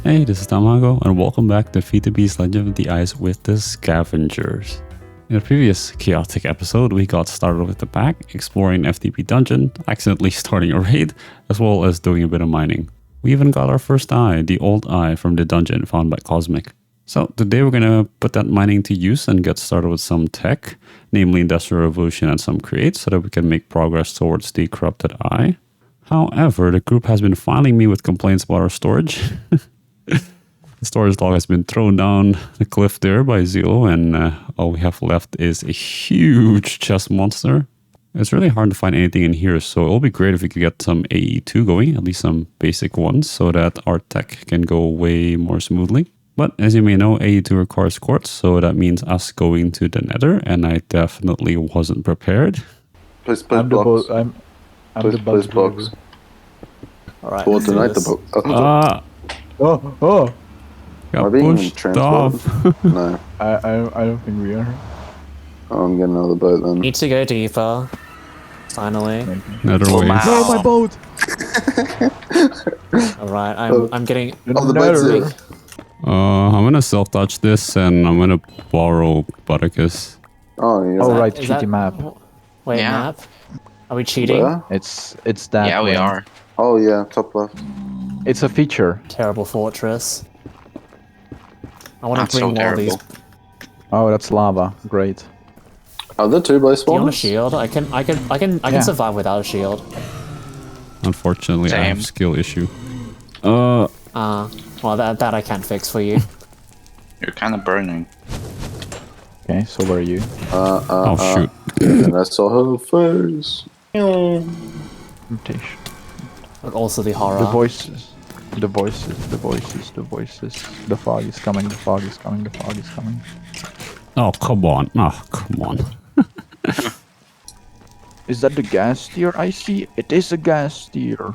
Hey, this is Tamago, and welcome back to FTB's Legend of the Ice with the Scavengers. In the previous chaotic episode, we got started with the pack, exploring FTB dungeon, accidentally starting a raid, as well as doing a bit of mining. We even got our first eye, the old eye from the dungeon found by Cosmic. So today we're gonna put that mining to use and get started with some tech, namely Industrial Revolution and some creates, so that we can make progress towards the corrupted eye. However, the group has been filing me with complaints about our storage. The storage log has been thrown down the cliff there by Zero, and all we have left is a huge chest monster. It's really hard to find anything in here, so it will be great if we could get some AE2 going, at least some basic ones, so that our tech can go way more smoothly. But as you may know, AE2 requires quartz, so that means us going to the Nether, and I definitely wasn't prepared. Place blocks. I'm Place blocks. Alright. Well, tonight the book. Got Are we being pushed transported? off. No. I don't think we are. Oh, I'm getting another boat then. Need to go deeper. Finally. Nether ways. No, my boat! Alright, I'm getting. Oh, the boat's there. I'm gonna self-touch this, and I'm gonna borrow Butticus. Oh, yeah. Oh, right, is cheaty map. Wait, Yeah. map? Are we cheating? Where? It's that Yeah, we way. are. Oh, yeah, top left. It's a feature. Terrible fortress. I want Not to bring so more of these. terrible. Oh, that's lava. Great. Are there two blaze Do you have a spawners? shield? I can Yeah. survive without a shield. Unfortunately, I have Same. skill issue. Well, that I can't fix for you. You're kind of burning. Okay, so where are you? Oh shoot. And I saw her face. Rotation. But also the horror. The voices. The voices. The voices. The voices. The fog is coming. The fog is coming. The fog is coming. Oh come on. Oh come on. Is that the gas steer I see? It is a gas steer.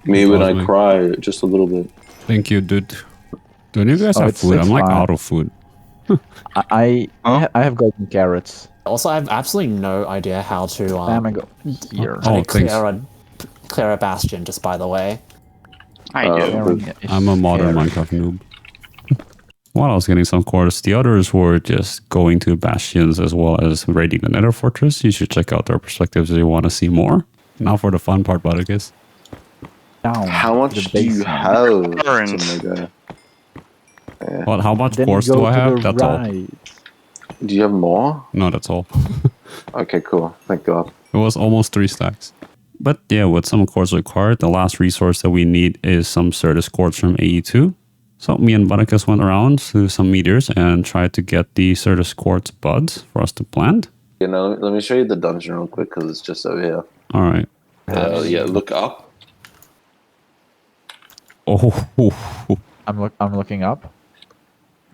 Me when Cosmic. I cry, just a little bit. Thank you, dude. Don't you guys Oh, have it's- food? it's I'm like fine. out of food. I Huh? have gotten carrots. Also, I have absolutely no idea how to Damn, I go here. Oh, thanks. clear a bastion. Just by the way. I do. Aaron is I'm a modern carrot. Minecraft noob. While I was getting some quartz, the others were just going to bastions as well as raiding the Nether fortress. You should check out their perspectives if you want to see more. Now for the fun part, Butticus. Down How to much the do you basement. have? Current. Tomago? Well, how much Then quartz you do go I to have? the That's all. right. Do you have more? No, that's all. Okay, cool. Thank God. It was almost 3 stacks. But yeah, with some quartz required, the last resource that we need is some Certus quartz from AE2. So me and Butticus went around to some meteors and tried to get the Certus quartz buds for us to plant. You know, let me show you the dungeon real quick because it's just over here. All right. Yeah, look up. Oh, I'm looking up.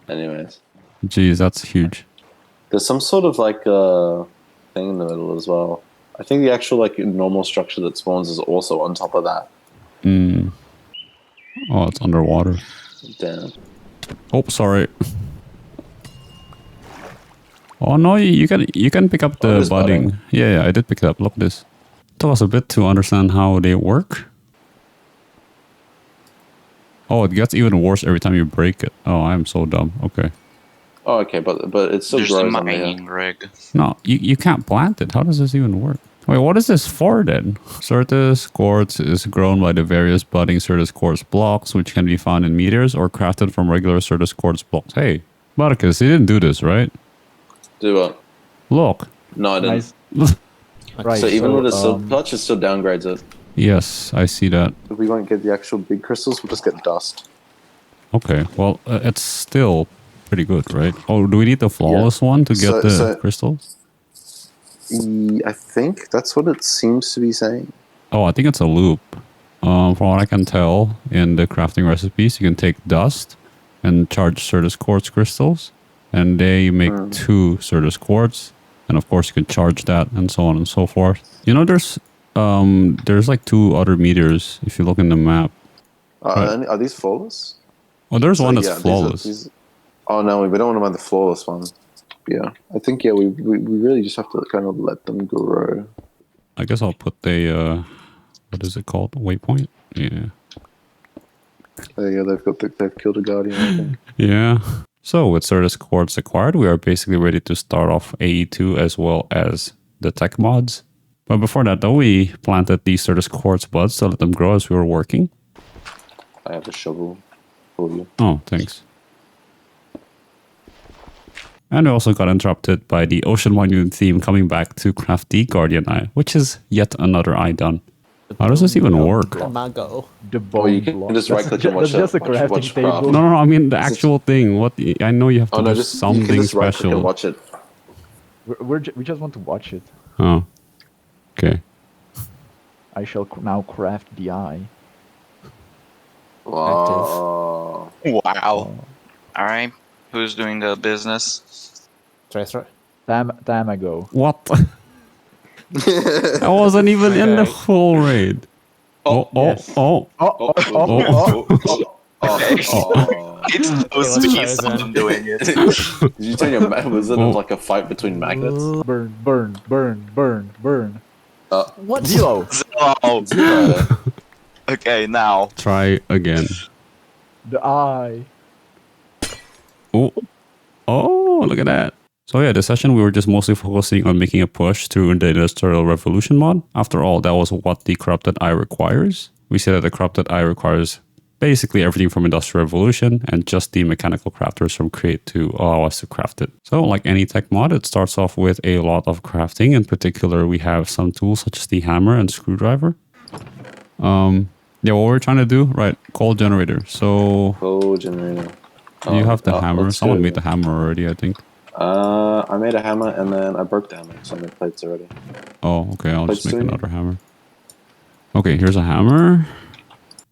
Anyways, geez, that's huge. there's some sort of like thing in the middle as well. I think the actual like normal structure that spawns is also on top of that. Mm. Oh, it's underwater. Damn. Oh, sorry. Oh no, you can pick up the there's budding. budding. Yeah, I did pick it up. Look at this. It took us a bit to understand how they work. Oh, it gets even worse every time you break it. Oh, I'm so dumb. Okay. Oh, okay, but it still There's the grows on there. mining rig. No, you can't plant it. How does this even work? Wait, what is this for then? Certus quartz is grown by the various budding Certus quartz blocks, which can be found in meteors or crafted from regular Certus quartz blocks. Hey, Butticus, you didn't do this, right? Do what? Look. No, I didn't. Nice. Right. So even with a silk um, touch, it still downgrades it. Yes, I see that. If we won't get the actual big crystals, we'll just get dust. Okay, well, it's still pretty good, right? Oh, do we need the flawless one to get the crystals? I think that's what it seems to be saying. Oh, I think it's a loop. From what I can tell in the crafting recipes, you can take dust and charge Certus quartz crystals, and they make 2 Certus quartz, and of course you can charge that, and so on and so forth. You know, there's like 2 other meteors if you look in the map. Right. Are these flawless? Oh, there's So, one that's yeah, flawless. Oh no, we don't want to buy the flawless one. Yeah, I think we really just have to kind of let them grow. I guess I'll put the what is it called? Waypoint? Yeah. Yeah, they've killed a guardian, I think. Yeah. So with Certus quartz acquired, we are basically ready to start off AE2 as well as the tech mods. But before that though, we planted these Certus quartz buds to let them grow as we were working. I have a shovel for you. Oh, thanks. And we also got interrupted by the Ocean Monument theme coming back to craft the Guardian Eye, which is yet another eye done. How does this even work? No, Mago. The Oh, you bone block. can just right click and watch That's just a watch crafting craft. table. no, I mean the actual thing. What I know you have to Oh no, do just you something can just right click special. and watch it. We just want to watch it. Oh, okay. I shall now craft the eye. Wow. Wow. Alright. Who's doing the business? Tracer. Time ago. What? I wasn't even in the whole raid. Yes. Oh. Oh, It's supposed to was be chosen. someone doing it. Did you turn your was it like a fight between magnets? burn, burn, burn, burn, burn. What? Zero. Oh, Zero. okay, now. Try again. The eye. Oh, look at that. So yeah, this session we were just mostly focusing on making a push through the Industrial Revolution mod. After all, that was what the Corrupted Eye requires. We said that the Corrupted Eye requires basically everything from Industrial Revolution and just the mechanical crafters from Create to allow us to craft it. So like any tech mod, it starts off with a lot of crafting. In particular, we have some tools such as the hammer and screwdriver. Yeah, what we're trying to do, right? Coal generator. So Generator. you have the hammer. let's Someone do made the hammer already, I think. I made a hammer and then I broke the hammer, so I made plates already. Oh, okay. I'll just Plates make doing it? another hammer. Okay, here's a hammer.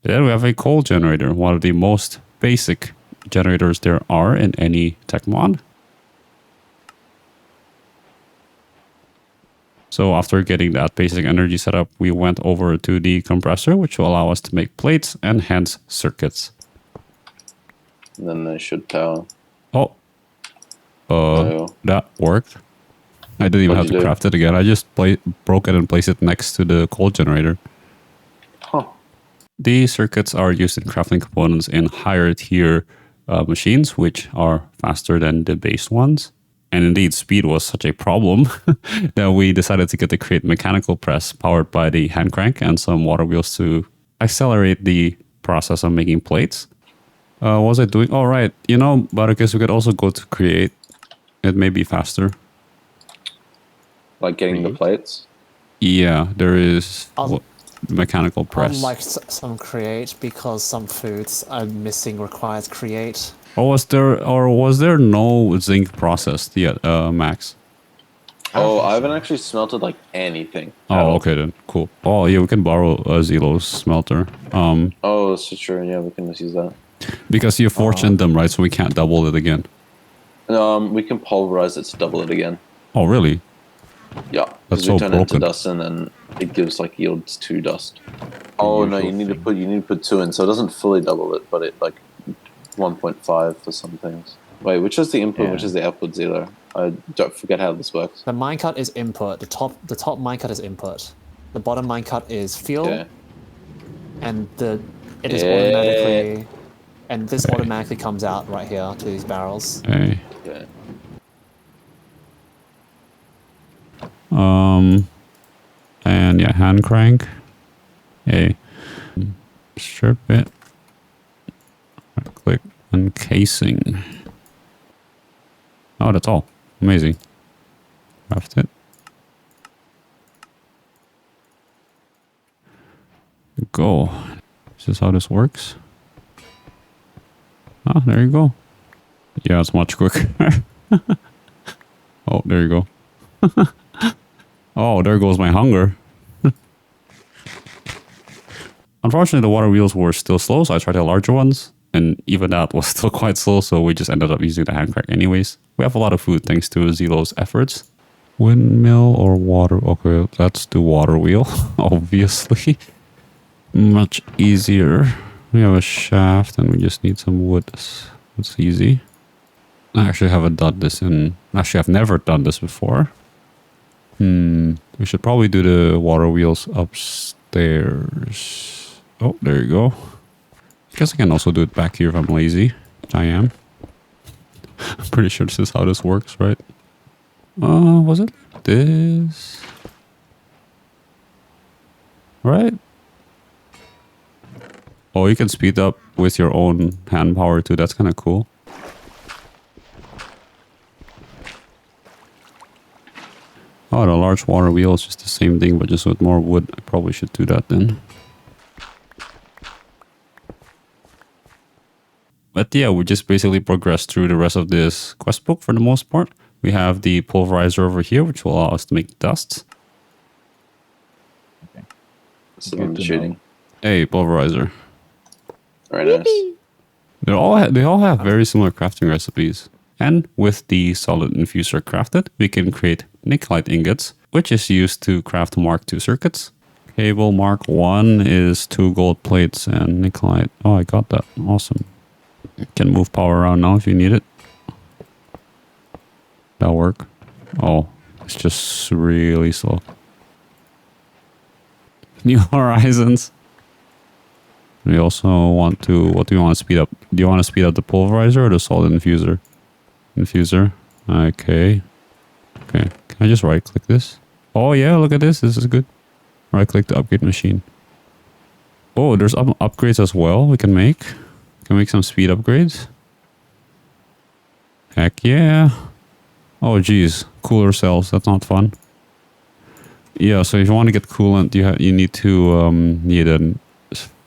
Then we have a coal generator, one of the most basic generators there are in any tech mod. So after getting that basic energy setup, we went over to the compressor, which will allow us to make plates and hence circuits. And then they should power. Oh, Oh. that worked. I didn't even What'd have you to do? craft it again. I just broke it and placed it next to the coal generator. Huh. These circuits are used in crafting components in higher tier machines, which are faster than the base ones. And indeed, speed was such a problem that we decided to get the Create mechanical press powered by the hand crank and some water wheels to accelerate the process of making plates. What was I doing? All right. You know, but I guess we could also go to Create. It may be faster. Like getting the plates. Yeah, there is mechanical press. Unlike some create, because some foods are missing requires create. Or was there no zinc processed yet, Max? Oh, I haven't actually smelted like anything. at Oh, all. okay then. Cool. Oh, yeah, we can borrow Zelo's smelter. Oh, that's true. Yeah, we can just use that. Because you fortuned them, right? So we can't double it again. We can pulverize it to double it again. Oh, really? Yeah, That's because so we turn it into broken. dust and then it gives like yields 2 dust. Oh no, you need to put 2 in, so it doesn't fully double it, but it like 1.5 for some things. Wait, which is the input? Yeah. Which is the output, Zero? I don't forget how this works. The minecart is input. The top minecart is input. The bottom minecart is fuel, Yeah. and it is automatically, and this automatically comes out right here to these barrels. Hey. Yeah. And yeah, hand crank. Hey. Strip it. Right click uncasing. Oh, that's all. Amazing. Craft it. Go. This is how this works. Ah, there you go. Yeah, it's much quicker. Oh, there you go. Oh, there goes my hunger. Unfortunately, the water wheels were still slow, so I tried the larger ones. And even that was still quite slow, so we just ended up using the hand crank anyways. We have a lot of food thanks to Zelo's efforts. Windmill or water? Okay, let's do water wheel, obviously. Much easier. We have a shaft and we just need some wood. It's easy. I actually haven't done this Actually, I've never done this before. We should probably do the water wheels upstairs. Oh, there you go. Guess I can also do it back here if I'm lazy. I am. I'm pretty sure this is how this works, right? Was it this? Right? Oh, you can speed up with your own hand power too. That's kind of cool. Oh, the large water wheel is just the same thing, but just with more wood. I probably should do that then. But yeah, we just basically progressed through the rest of this quest book for the most part. We have the pulverizer over here, which will allow us to make dust. Okay. So I'm shooting. Hey, pulverizer. Very nice. They all have very similar crafting recipes. And with the solid infuser crafted, we can create nickelite ingots, which is used to craft Mark II circuits. Cable Mark 1 is 2 gold plates and nickelite. Oh, I got that. Awesome. You can move power around now if you need it. That'll work. Oh, it's just really slow. New Horizons. We also want to... What do you want to speed up? Do you want to speed up the pulverizer or the solid infuser? Infuser. Okay. Okay. Can I just right click this? Oh yeah, look at this. This is good. Right click the upgrade machine. Oh, there's upgrades as well we can make. We can make some speed upgrades. Heck yeah. Oh geez. Cooler cells. That's not fun. Yeah, so if you want to get coolant, you need to need a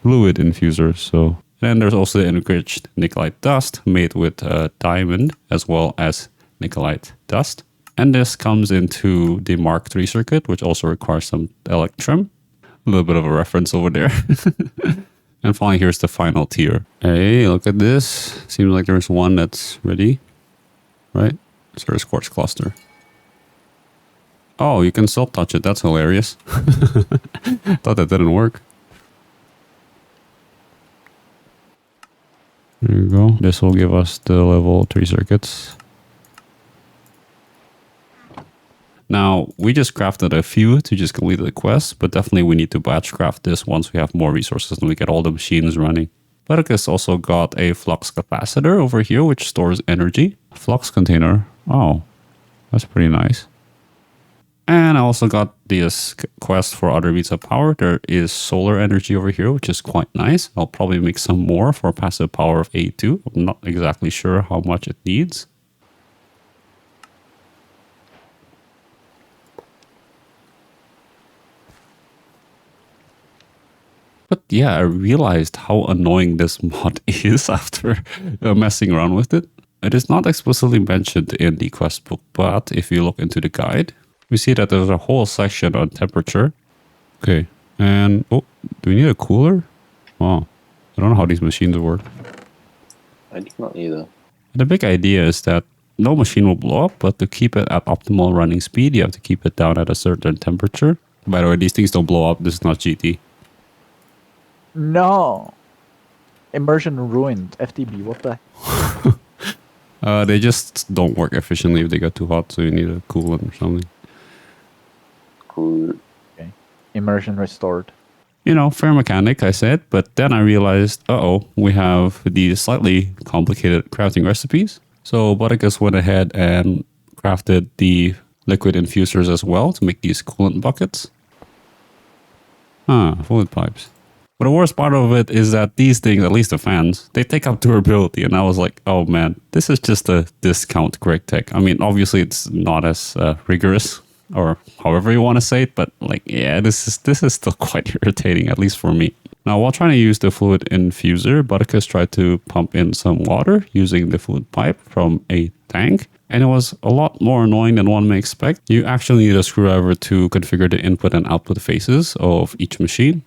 fluid infuser. So then there's also the enriched nickelite dust made with diamond as well as nickelite dust. And this comes into the Mark III circuit, which also requires some electrum. A little bit of a reference over there. And finally, here's the final tier. Hey, look at this. Seems like there's one that's ready, right? So there's quartz cluster. Oh, you can self-touch it. That's hilarious. Thought that didn't work. There you go. This will give us the level 3 circuits. Now, we just crafted a few to just complete the quest, but definitely we need to batch craft this once we have more resources and we get all the machines running. Butticus also got a flux capacitor over here, which stores energy. Flux container. Oh, that's pretty nice. And I also got this quest for other beats of power. There is solar energy over here, which is quite nice. I'll probably make some more for passive power of AE2. I'm not exactly sure how much it needs. But yeah, I realized how annoying this mod is after messing around with it. It is not explicitly mentioned in the quest book, but if you look into the guide, we see that there's a whole section on temperature. Okay, and oh, do we need a cooler? Oh, I don't know how these machines work. I do not either. The big idea is that no machine will blow up, but to keep it at optimal running speed, you have to keep it down at a certain temperature. By the way, these things don't blow up. This is not GT. No! Immersion ruined. FTB, what the... They just don't work efficiently if they get too hot, so you need a coolant or something. Cool. Okay. Immersion restored. You know, fair mechanic, I said, but then I realized, uh-oh, we have these slightly complicated crafting recipes. So Butticus went ahead and crafted the liquid infusers as well to make these coolant buckets. Fluid pipes. But the worst part of it is that these things, at least the fans, they take up durability. And I was like, oh man, this is just a discount Greg Tech. I mean, obviously it's not as rigorous or however you want to say it. But like, yeah, this is still quite irritating, at least for me. Now, while trying to use the fluid infuser, Butticus tried to pump in some water using the fluid pipe from a tank. And it was a lot more annoying than one may expect. You actually need a screwdriver to configure the input and output phases of each machine.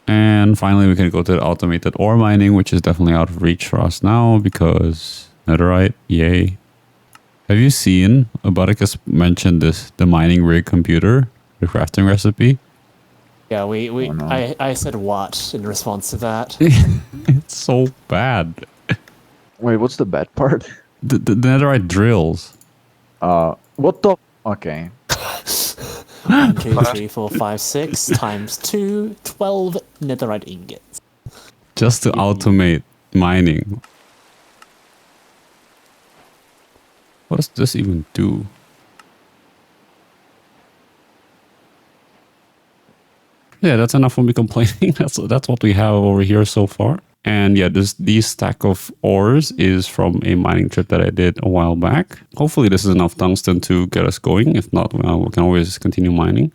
And finally, we can go to the automated ore mining, which is definitely out of reach for us now because netherite, yay. Have you seen, Butticus mentioned this, the mining rig computer, the crafting recipe? Yeah, Oh, no. I said what in response to that. It's so bad. Wait, what's the bad part? The netherite drills. What the... Okay. 1, 2, 3, 4, 5, 6 times 2, 12 netherite ingots. Just to automate mining. What does this even do? Yeah, that's enough for me complaining. That's what we have over here so far. And yeah, these stack of ores is from a mining trip that I did a while back. Hopefully this is enough tungsten to get us going. If not, we can always continue mining.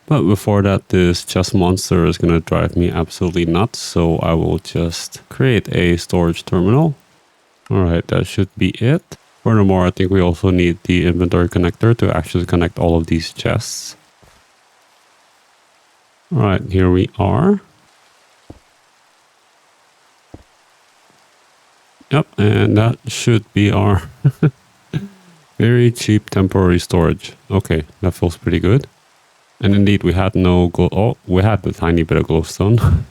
But before that, this chest monster is going to drive me absolutely nuts. So I will just create a storage terminal. All right, that should be it. Furthermore, I think we also need the inventory connector to actually connect all of these chests. All right, here we are. Yep, and that should be our very cheap temporary storage. Okay, that feels pretty good. And indeed, we had no glow. Oh, we had the tiny bit of glowstone.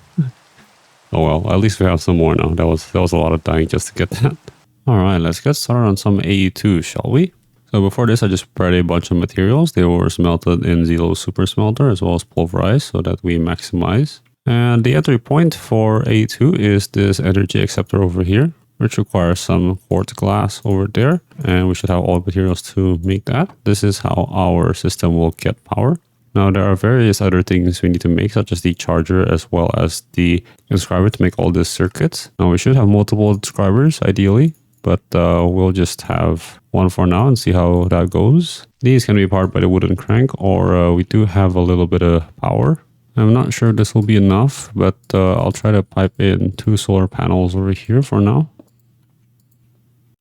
Oh well, at least we have some more now. That was a lot of dying just to get that. All right, let's get started on some AE2, shall we? So before this, I just prepared a bunch of materials. They were smelted in Zelo's super smelter as well as pulverized so that we maximize. And the entry point for AE2 is this energy acceptor over here, which requires some quartz glass over there. And we should have all materials to make that. This is how our system will get power. Now, there are various other things we need to make, such as the charger as well as the inscriber to make all these circuits. Now, we should have multiple inscribers, ideally, but we'll just have one for now and see how that goes. These can be powered by the wooden crank, or we do have a little bit of power. I'm not sure this will be enough, but I'll try to pipe in 2 solar panels over here for now.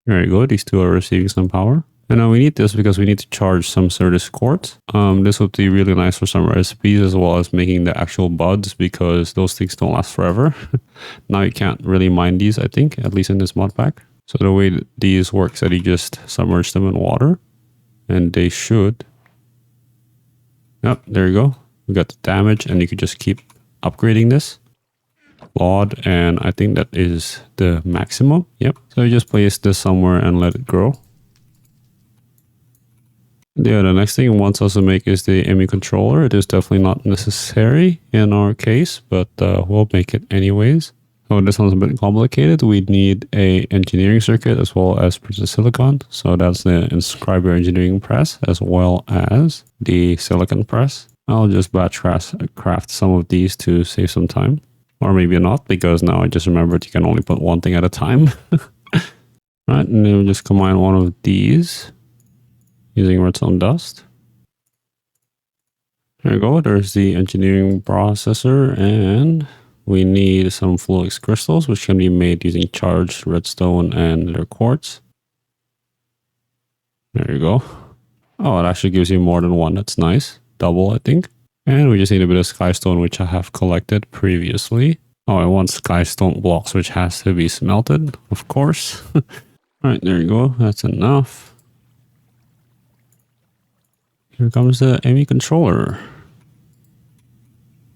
There you go, these 2 are receiving some power. And now we need this because we need to charge some Certus quartz. This would be really nice for some recipes as well as making the actual buds because those things don't last forever. Now you can't really mine these, I think, at least in this mod pack. So the way that these work is that you just submerge them in water and they should. Yep, there you go. We got the damage and you could just keep upgrading this. Flawed, and I think that is the maximum. Yep. So you just place this somewhere and let it grow. Yeah, the next thing it wants us to make is the ME controller. It is definitely not necessary in our case, but we'll make it anyways. So this one's a bit complicated. We need a engineering circuit as well as printed silicon. So that's the inscriber engineering press as well as the silicon press. I'll just batch craft some of these to save some time. Or maybe not, because now I just remembered you can only put one thing at a time. Right, and then we'll just combine one of these using redstone dust. There we go, there's the engineering processor, and we need some fluix crystals, which can be made using charged redstone and nether quartz. There you go. Oh, it actually gives you more than one, that's nice. Double, I think. And we just need a bit of skystone, which I have collected previously. Oh, I want skystone blocks, which has to be smelted, of course. Alright, there you go, that's enough. Here comes the ME controller,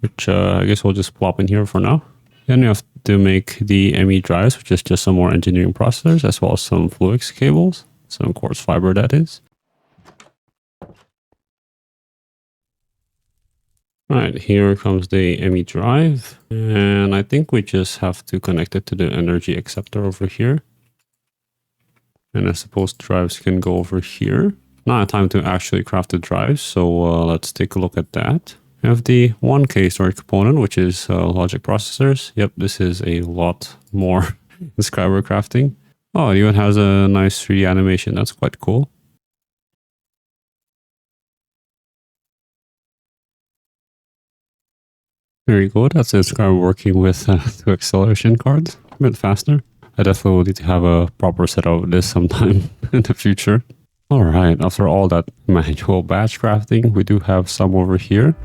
which I guess we'll just plop in here for now. Then we have to make the ME drives, which is just some more engineering processors, as well as some fluix cables, some quartz fiber that is. Alright, here comes the ME drive, and I think we just have to connect it to the energy acceptor over here. And I suppose drives can go over here. Now I have time to actually craft the drives, so let's take a look at that. We have the 1K storage component, which is logic processors. Yep, this is a lot more inscriber crafting. Oh, it even has a nice 3D animation. That's quite cool. There you go. That's the inscriber working with 2 acceleration cards. A bit faster. I definitely will need to have a proper setup of this sometime in the future. All right, after all that manual batch crafting, we do have some over here.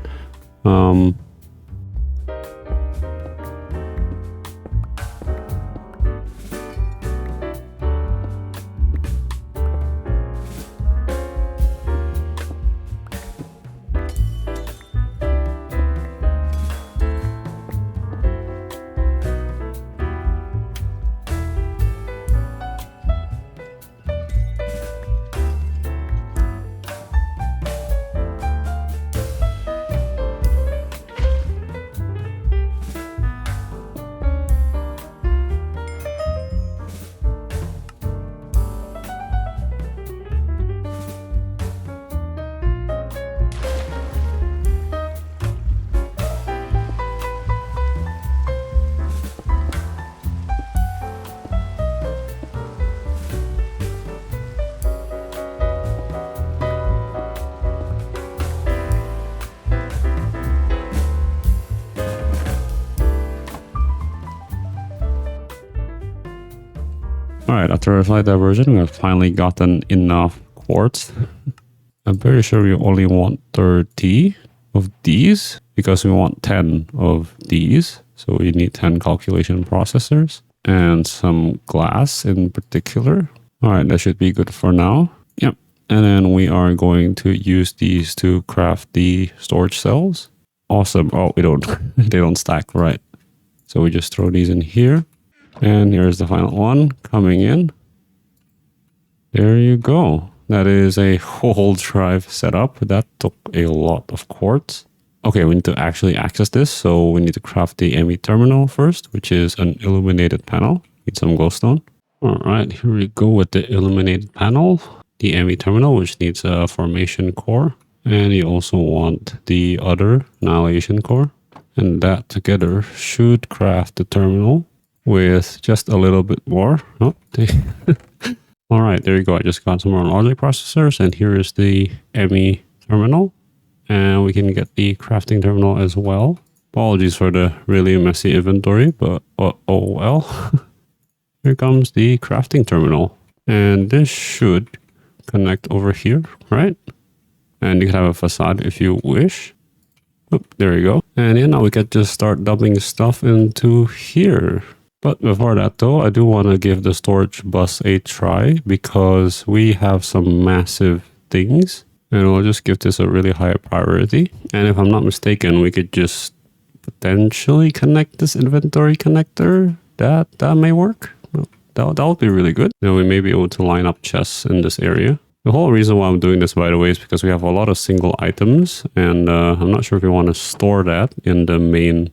Alright, after a slight diversion, we have finally gotten enough quartz. I'm pretty sure we only want 30 of these because we want 10 of these. So we need 10 calculation processors and some glass in particular. Alright, that should be good for now. Yep. And then we are going to use these to craft the storage cells. Awesome. Oh, we don't, they don't stack, right? So we just throw these in here. And here's the final one coming in. There you go. That is a whole drive setup. That took a lot of quartz. Okay, we need to actually access this. So we need to craft the ME terminal first, which is an illuminated panel. Need some glowstone. All right, here we go with the illuminated panel. The ME terminal, which needs a formation core. And you also want the other annihilation core. And that together should craft the terminal with just a little bit more. Oh, all right, there you go. I just got some more logic processors, and here is the ME terminal. And we can get the crafting terminal as well. Apologies for the really messy inventory, but oh well. Here comes the crafting terminal. And this should connect over here, right? And you can have a facade if you wish. Oh, there you go. And yeah, now we can just start dumping stuff into here. But before that though, I do want to give the storage bus a try because we have some massive things. And we'll just give this a really high priority. And if I'm not mistaken, we could just potentially connect this inventory connector. That may work. That would be really good. Now we may be able to line up chests in this area. The whole reason why I'm doing this, by the way, is because we have a lot of single items. And I'm not sure if we want to store that in the main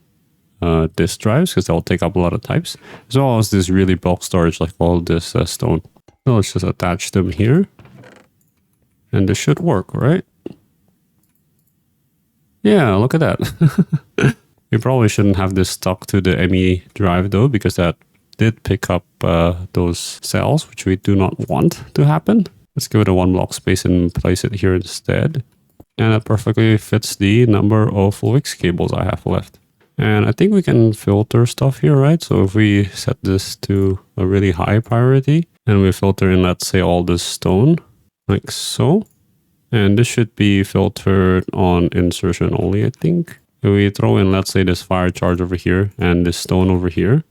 disk drives because they'll take up a lot of types. As well as this really bulk storage like all this stone. So let's just attach them here. And this should work, right? Yeah, look at that. We probably shouldn't have this stuck to the ME drive though, because that did pick up those cells, which we do not want to happen. Let's give it a 1 block space and place it here instead. And that perfectly fits the number of Wix cables I have left. And I think we can filter stuff here, right? So if we set this to a really high priority and we filter in, let's say, all this stone, like so. And this should be filtered on insertion only, I think. If we throw in, let's say, this fire charge over here and this stone over here,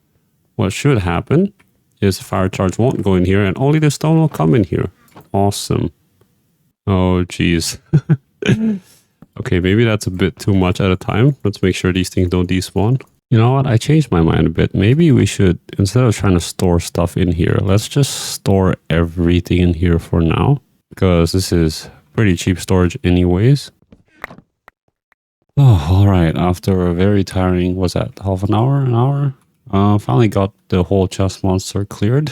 what should happen is the fire charge won't go in here and only the stone will come in here. Awesome. Oh, geez. Okay, maybe that's a bit too much at a time. Let's make sure these things don't despawn. You know what? I changed my mind a bit. Maybe we should, instead of trying to store stuff in here, let's just store everything in here for now. Because this is pretty cheap storage anyways. Oh, all right. After a very tiring, was that half an hour? Finally got the whole chest monster cleared.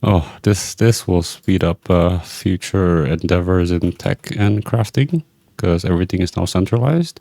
Oh, this will speed up future endeavors in tech and crafting because everything is now centralized.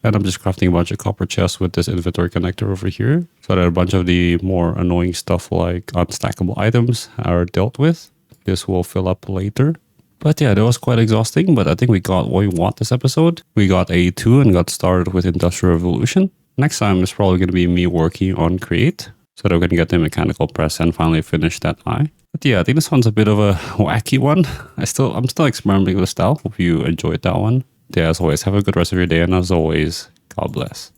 And I'm just crafting a bunch of copper chests with this inventory connector over here so that a bunch of the more annoying stuff like unstackable items are dealt with. This will fill up later. But yeah, that was quite exhausting, but I think we got what we want this episode. We got AE2 and got started with Industrial Revolution. Next time is probably going to be me working on Create so that we can get the mechanical press and finally finish that eye. But yeah, I think this one's a bit of a wacky one. I'm still experimenting with the style. Hope you enjoyed that one. Yeah, as always, have a good rest of your day, and as always, God bless.